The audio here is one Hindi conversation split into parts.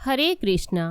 हरे कृष्णा।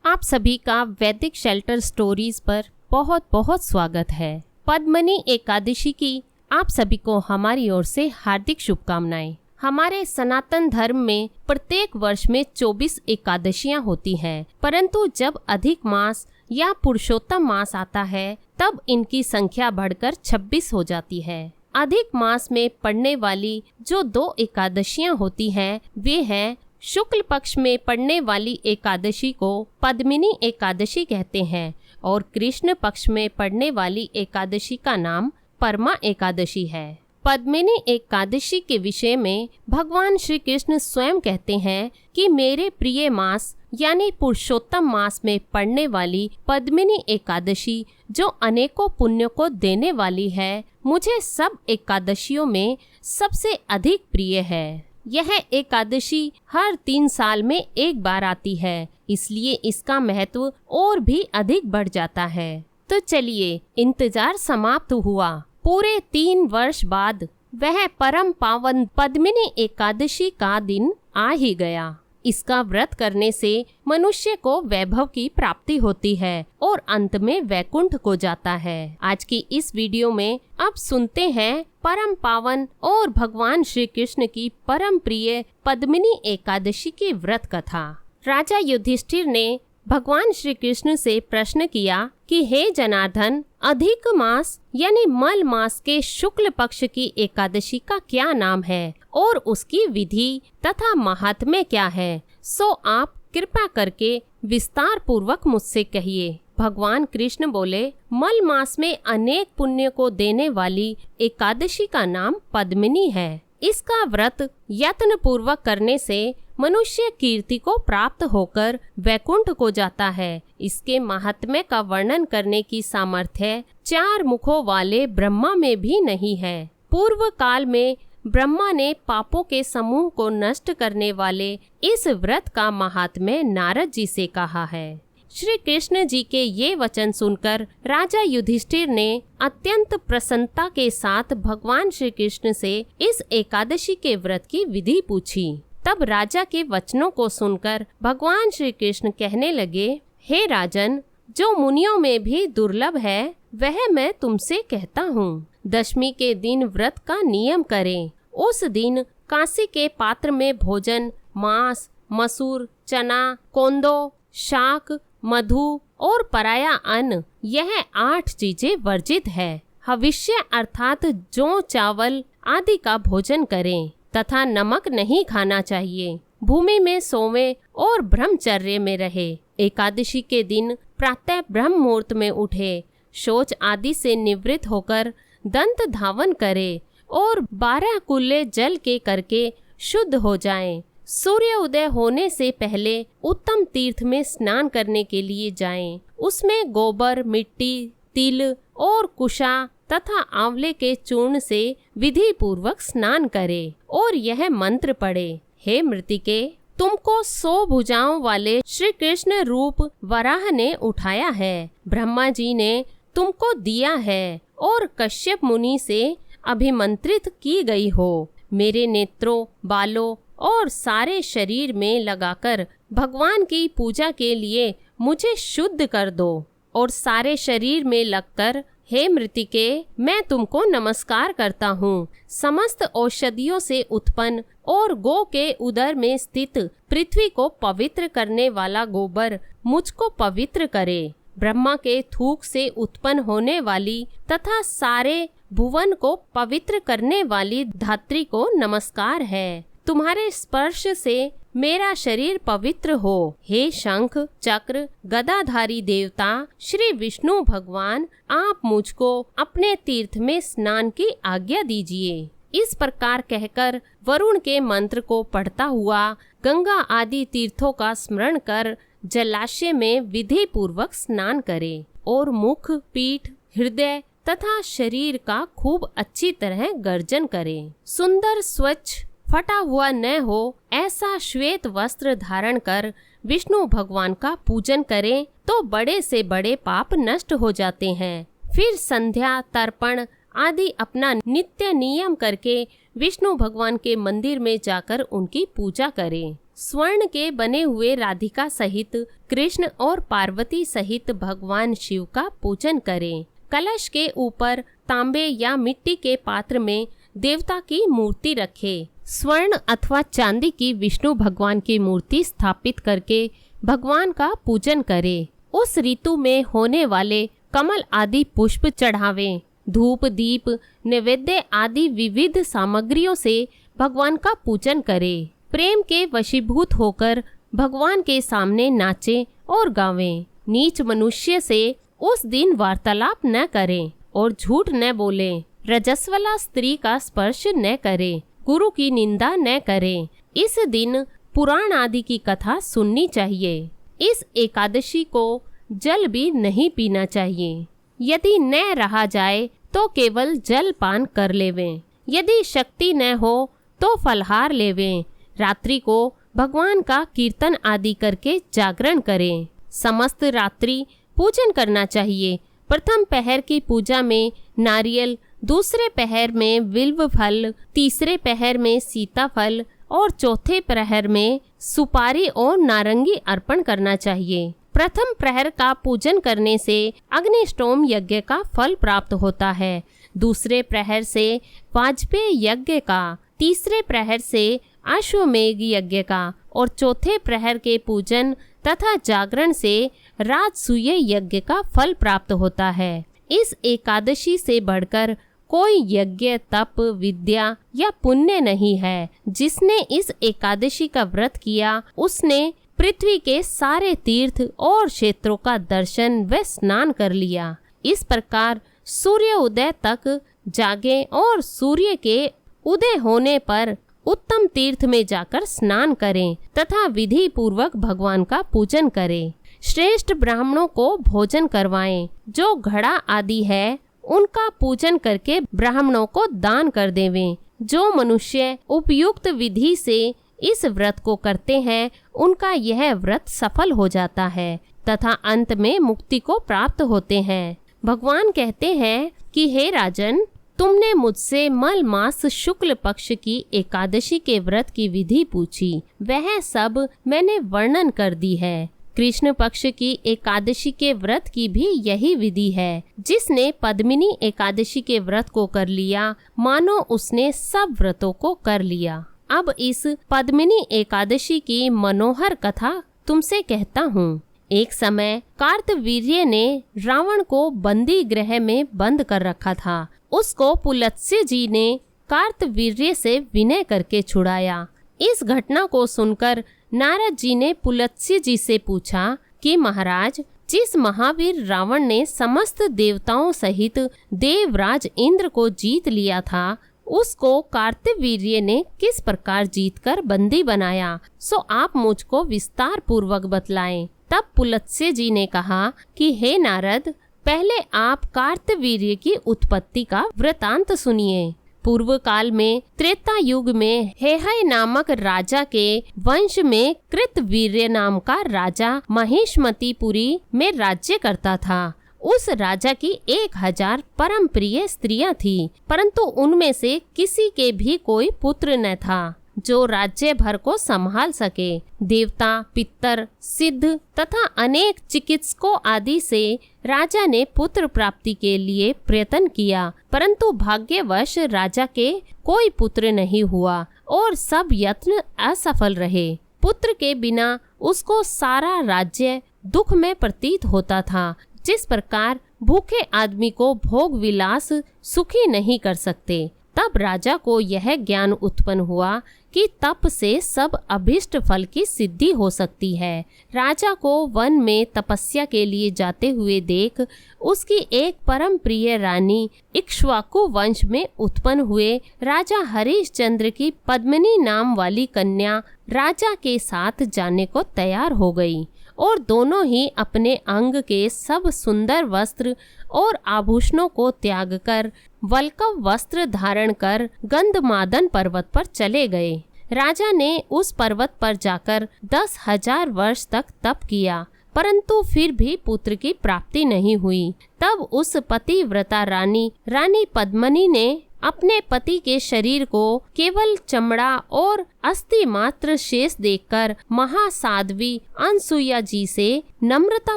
आप सभी का वैदिक शेल्टर स्टोरीज पर बहुत बहुत स्वागत है। पद्मनी एकादशी की आप सभी को हमारी ओर से हार्दिक शुभकामनाएं। हमारे सनातन धर्म में प्रत्येक वर्ष में 24 एकादशियां होती हैं, परंतु जब अधिक मास या पुरुषोत्तम मास आता है तब इनकी संख्या बढ़कर 26 हो जाती है। अधिक मास में पड़ने वाली जो 2 एकादशियां होती हैं वे हैं शुक्ल पक्ष में पड़ने वाली एकादशी को पद्मिनी एकादशी कहते हैं और कृष्ण पक्ष में पड़ने वाली एकादशी का नाम परमा एकादशी है। पद्मिनी एकादशी के विषय में भगवान श्री कृष्ण स्वयं कहते हैं कि मेरे प्रिय मास यानी पुरुषोत्तम मास में पड़ने वाली पद्मिनी एकादशी जो अनेकों पुण्यों को देने वाली है, मुझे सब एकादशियों में सबसे अधिक प्रिय है। यह एकादशी हर 3 साल में एक बार आती है, इसलिए इसका महत्व और भी अधिक बढ़ जाता है। तो चलिए, इंतजार समाप्त हुआ। पूरे 3 वर्ष बाद वह परम पावन पद्मिनी एकादशी का दिन आ ही गया। इसका व्रत करने से मनुष्य को वैभव की प्राप्ति होती है और अंत में वैकुंठ को जाता है। आज की इस वीडियो में अब सुनते हैं परम पावन और भगवान श्री कृष्ण की परम प्रिय पद्मिनी एकादशी की व्रत कथा। राजा युधिष्ठिर ने भगवान श्री कृष्ण से प्रश्न किया कि हे जनार्दन, अधिक मास यानी मल मास के शुक्ल पक्ष की एकादशी का क्या नाम है और उसकी विधि तथा महात्म्य क्या है, सो आप कृपा करके विस्तार पूर्वक मुझसे कहिए। भगवान कृष्ण बोले, मल मास में अनेक पुण्य को देने वाली एकादशी का नाम पद्मिनी है। इसका व्रत यत्न पूर्वक करने से मनुष्य कीर्ति को प्राप्त होकर वैकुंठ को जाता है। इसके महात्म्य का वर्णन करने की सामर्थ्य 4 मुखों वाले ब्रह्मा में भी नहीं है। पूर्व काल में ब्रह्मा ने पापों के समूह को नष्ट करने वाले इस व्रत का महात्म्य नारद जी से कहा है। श्री कृष्ण जी के ये वचन सुनकर राजा युधिष्ठिर ने अत्यंत प्रसन्नता के साथ भगवान श्री कृष्ण से इस एकादशी के व्रत की विधि पूछी। तब राजा के वचनों को सुनकर भगवान श्री कृष्ण कहने लगे, हे राजन, जो मुनियों में भी दुर्लभ है वह मैं तुमसे कहता हूँ। दशमी के दिन व्रत का नियम करें। उस दिन कांसी के पात्र में भोजन मांस, मसूर, चना, कोंदो, शाक, मधु और पराया अन्न, यह 8 चीजें वर्जित है। हविष्य अर्थात जौ, चावल आदि का भोजन करें तथा नमक नहीं खाना चाहिए। भूमि में सोवे और ब्रह्मचर्य में रहे। एकादशी के दिन प्रातः ब्रह्म मुहूर्त में उठे, शौच आदि से निवृत्त होकर दंत धावन करे और 12 कुल्ले जल के करके शुद्ध हो जाएं। सूर्य उदय होने से पहले उत्तम तीर्थ में स्नान करने के लिए जाएं। उसमें गोबर, मिट्टी, तिल और कुशा तथा आंवले के चूर्ण से विधि पूर्वक स्नान करे और यह मंत्र पढ़े, हे मृतिके, तुमको 100 भुजाओं वाले श्री कृष्ण रूप वराह ने उठाया है। ब्रह्मा जी ने तुमको दिया है और कश्यप मुनि से अभिमंत्रित की गई हो। मेरे नेत्रों, बालों और सारे शरीर में लगाकर भगवान की पूजा के लिए मुझे शुद्ध कर दो और सारे शरीर में लगकर, हे मृतिके, मैं तुमको नमस्कार करता हूँ। समस्त औषधियों से उत्पन्न और गो के उदर में स्थित पृथ्वी को पवित्र करने वाला गोबर मुझको पवित्र करे। ब्रह्मा के थूक से उत्पन्न होने वाली तथा सारे भुवन को पवित्र करने वाली धात्री को नमस्कार है। तुम्हारे स्पर्श से मेरा शरीर पवित्र हो। हे शंख, चक्र, गदाधारी देवता श्री विष्णु भगवान, आप मुझको अपने तीर्थ में स्नान की आज्ञा दीजिए। इस प्रकार कहकर वरुण के मंत्र को पढ़ता हुआ गंगा आदि तीर्थों का स्मरण कर जलाशय में विधि पूर्वक स्नान करे और मुख, पीठ, हृदय तथा शरीर का खूब अच्छी तरह गर्जन करे। सुंदर, स्वच्छ, फटा हुआ न हो ऐसा श्वेत वस्त्र धारण कर विष्णु भगवान का पूजन करें तो बड़े से बड़े पाप नष्ट हो जाते हैं। फिर संध्या, तर्पण आदि अपना नित्य नियम करके विष्णु भगवान के मंदिर में जाकर उनकी पूजा करें। स्वर्ण के बने हुए राधिका सहित कृष्ण और पार्वती सहित भगवान शिव का पूजन करें। कलश के ऊपर तांबे या मिट्टी के पात्र में देवता की मूर्ति रखें। स्वर्ण अथवा चांदी की विष्णु भगवान की मूर्ति स्थापित करके भगवान का पूजन करें। उस ऋतु में होने वाले कमल आदि पुष्प चढ़ावें। धूप दीप नैवेद्य आदि विविध सामग्रियों से भगवान का पूजन करें। प्रेम के वशीभूत होकर भगवान के सामने नाचें और गावें। नीच मनुष्य से उस दिन वार्तालाप न करें और झूठ न बोलें। रजस्वला स्त्री का स्पर्श न करें। गुरु की निंदा न करें। इस दिन पुराण आदि की कथा सुननी चाहिए। इस एकादशी को जल भी नहीं पीना चाहिए। यदि न रहा जाए तो केवल जल पान कर लेवें। यदि शक्ति न हो तो फलहार लेवें। रात्रि को भगवान का कीर्तन आदि करके जागरण करें। समस्त रात्रि पूजन करना चाहिए। प्रथम पहर की पूजा में नारियल, दूसरे पहर में बिल्व फल, तीसरे पहर में सीताफल और चौथे प्रहर में सुपारी और नारंगी अर्पण करना चाहिए। प्रथम प्रहर का पूजन करने से अग्निष्टोम यज्ञ का फल प्राप्त होता है। दूसरे प्रहर से वाजपेय यज्ञ का, तीसरे प्रहर से अश्वमेघ यज्ञ का और चौथे प्रहर के पूजन तथा जागरण से राजसूय यज्ञ का फल प्राप्त होता है। इस एकादशी से बढ़कर कोई यज्ञ, तप, विद्या या पुण्य नहीं है। जिसने इस एकादशी का व्रत किया उसने पृथ्वी के सारे तीर्थ और क्षेत्रों का दर्शन व स्नान कर लिया। इस प्रकार सूर्य उदय तक जागे और सूर्य के उदय होने पर उत्तम तीर्थ में जाकर स्नान करें तथा विधि पूर्वक भगवान का पूजन करें। श्रेष्ठ ब्राह्मणों को भोजन करवाएं। जो घड़ा आदि है उनका पूजन करके ब्राह्मणों को दान कर देवें। जो मनुष्य उपयुक्त विधि से इस व्रत को करते हैं उनका यह व्रत सफल हो जाता है तथा अंत में मुक्ति को प्राप्त होते हैं। भगवान कहते हैं कि हे राजन, तुमने मुझसे मल मास शुक्ल पक्ष की एकादशी के व्रत की विधि पूछी। वह सब मैंने वर्णन कर दी है। कृष्ण पक्ष की एकादशी के व्रत की भी यही विधि है। जिसने पद्मिनी एकादशी के व्रत को कर लिया मानो उसने सब व्रतों को कर लिया। अब इस पद्मिनी एकादशी की मनोहर कथा तुमसे कहता हूँ। एक समय कार्तवीर्य ने रावण को बंदी गृह में बंद कर रखा था। उसको पुलत्स्य जी ने कार्तवीर्य से विनय करके छुड़ाया। इस घटना को सुनकर नारद जी ने पुलत्स्य जी से पूछा कि महाराज, जिस महावीर रावण ने समस्त देवताओं सहित देवराज इंद्र को जीत लिया था, उसको कार्तवीर्य ने किस प्रकार जीतकर बंदी बनाया, सो आप मुझको विस्तार पूर्वक बतलाएं। तब पुलत्स्य जी ने कहा कि हे नारद, पहले आप कार्तवीर्य की उत्पत्ति का वृतांत सुनिए। पूर्व काल में त्रेता युग में हेहय नामक राजा के वंश में कृतवीर्य नाम का राजा महिष्मतीपुरी में राज्य करता था। उस राजा की 1000 परम प्रिय स्त्रियां थी, परंतु उनमें से किसी के भी कोई पुत्र न था जो राज्य भर को संभाल सके। देवता, पितर, सिद्ध तथा अनेक चिकित्सकों आदि से राजा ने पुत्र प्राप्ति के लिए प्रयत्न किया, परंतु भाग्यवश राजा के कोई पुत्र नहीं हुआ और सब यत्न असफल रहे। पुत्र के बिना उसको सारा राज्य दुख में प्रतीत होता था। जिस प्रकार भूखे आदमी को भोग विलास सुखी नहीं कर सकते, तब राजा को यह ज्ञान उत्पन्न हुआ कि तप से सब अभिष्ट फल की सिद्धि हो सकती है। राजा को वन में तपस्या के लिए जाते हुए देख उसकी एक परम प्रिय रानी इक्ष्वाकु वंश में उत्पन्न हुए राजा हरिश्चंद्र की पद्मिनी नाम वाली कन्या राजा के साथ जाने को तैयार हो गई और दोनों ही अपने अंग के सब सुंदर वस्त्र और आभूषणों को त्याग कर वल्कव वस्त्र धारण कर गंधमादन पर्वत पर चले गए। राजा ने उस पर्वत पर जाकर 10,000 वर्ष तक तप किया, परंतु फिर भी पुत्र की प्राप्ति नहीं हुई। तब उस पतिव्रता रानी पद्मिनी ने अपने पति के शरीर को केवल चमड़ा और अस्थि मात्र शेष देखकर महासाध्वी अनसुईया जी से नम्रता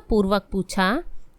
पूर्वक पूछा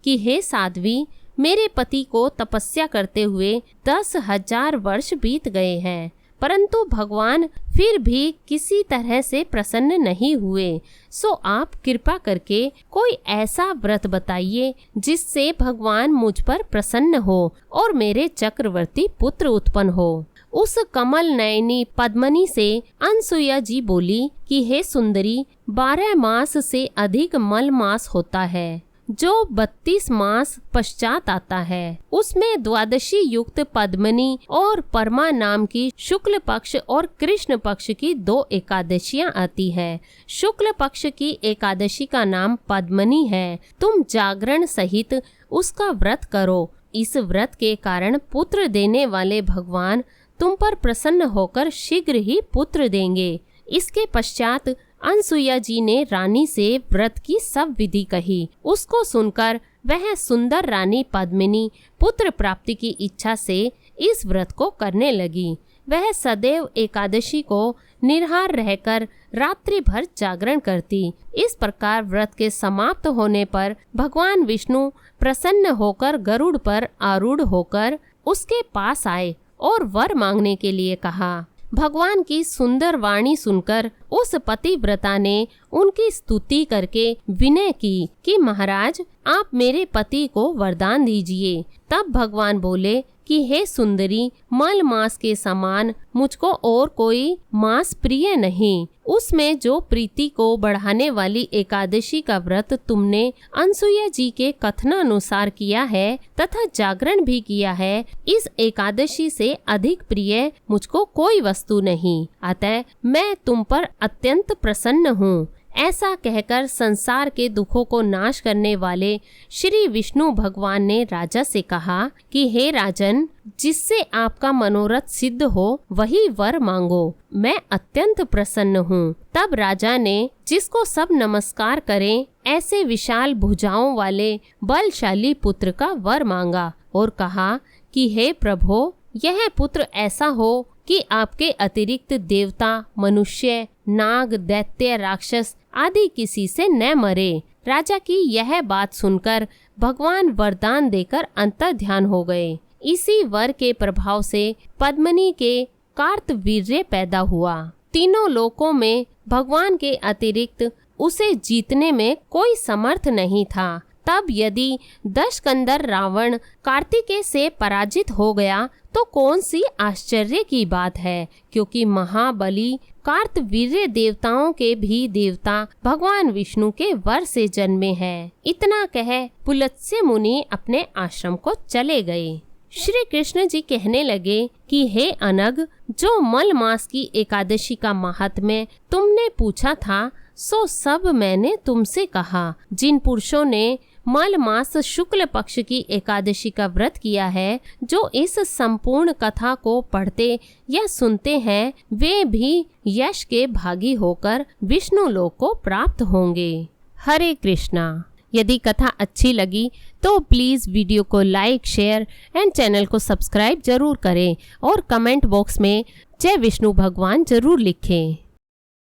कि हे साध्वी, मेरे पति को तपस्या करते हुए 10,000 वर्ष बीत गए हैं, परंतु भगवान फिर भी किसी तरह से प्रसन्न नहीं हुए। सो आप कृपा करके कोई ऐसा व्रत बताइए जिससे भगवान मुझ पर प्रसन्न हो और मेरे चक्रवर्ती पुत्र उत्पन्न हो। उस कमल नयनी पद्मनी से अनसुईया जी बोली कि हे सुंदरी, 12 मास से अधिक मल मास होता है जो 32 मास पश्चात आता है। उसमें द्वादशी युक्त पद्मनी और परमा नाम की शुक्ल पक्ष और कृष्ण पक्ष की 2 एकादशियां आती है। शुक्ल पक्ष की एकादशी का नाम पद्मनी है। तुम जागरण सहित उसका व्रत करो। इस व्रत के कारण पुत्र देने वाले भगवान तुम पर प्रसन्न होकर शीघ्र ही पुत्र देंगे। इसके पश्चात अनसुईया जी ने रानी से व्रत की सब विधि कही। उसको सुनकर वह सुंदर रानी पद्मिनी पुत्र प्राप्ति की इच्छा से इस व्रत को करने लगी। वह सदैव एकादशी को निराहार रहकर रात्रि भर जागरण करती। इस प्रकार व्रत के समाप्त होने पर भगवान विष्णु प्रसन्न होकर गरुड़ पर आरूढ़ होकर उसके पास आए और वर मांगने के लिए कहा। भगवान की सुंदर वाणी सुनकर उस पतिव्रता ने उनकी स्तुति करके विनय की कि महाराज, आप मेरे पति को वरदान दीजिए। तब भगवान बोले कि हे सुंदरी, मल मास के समान मुझको और कोई मास प्रिय नहीं। उसमें जो प्रीति को बढ़ाने वाली एकादशी का व्रत तुमने अनसुईया जी के कथनानुसार किया है तथा जागरण भी किया है, इस एकादशी से अधिक प्रिय मुझको कोई वस्तु नहीं। अतः मैं तुम पर अत्यंत प्रसन्न हूँ। ऐसा कहकर संसार के दुखों को नाश करने वाले श्री विष्णु भगवान ने राजा से कहा कि हे राजन, जिससे आपका मनोरथ सिद्ध हो वही वर मांगो। मैं अत्यंत प्रसन्न हूँ। तब राजा ने, जिसको सब नमस्कार करें, ऐसे विशाल भुजाओं वाले बलशाली पुत्र का वर मांगा और कहा कि हे प्रभो, यह पुत्र ऐसा हो कि आपके अतिरिक्त देवता, मनुष्य, नाग, दैत्य, राक्षस आदि किसी से न मरे। राजा की यह बात सुनकर भगवान वरदान देकर अंतर्ध्यान हो गए। इसी वर के प्रभाव से पद्मनी के कार्तवीर्य पैदा हुआ। तीनों लोकों में भगवान के अतिरिक्त उसे जीतने में कोई समर्थ नहीं था। तब यदि दशकंदर रावण कार्तिकेय से पराजित हो गया तो कौन सी आश्चर्य की बात है, क्योंकि महाबली कार्तवीर्य देवताओं के भी देवता भगवान विष्णु के वर से जन्मे हैं। इतना कह पुलत्स्य मुनि अपने आश्रम को चले गए। श्री कृष्ण जी कहने लगे कि हे अनग, जो मल मास की एकादशी का महात्म्य तुमने पूछा था सो सब मैंने तुमसे कहा। जिन पुरुषों ने मल मास शुक्ल पक्ष की एकादशी का व्रत किया है, जो इस संपूर्ण कथा को पढ़ते या सुनते हैं, वे भी यश के भागी होकर विष्णु लोक को प्राप्त होंगे। हरे कृष्णा। यदि कथा अच्छी लगी तो प्लीज़ वीडियो को लाइक, शेयर एंड चैनल को सब्सक्राइब जरूर करें और कमेंट बॉक्स में जय विष्णु भगवान जरूर लिखें।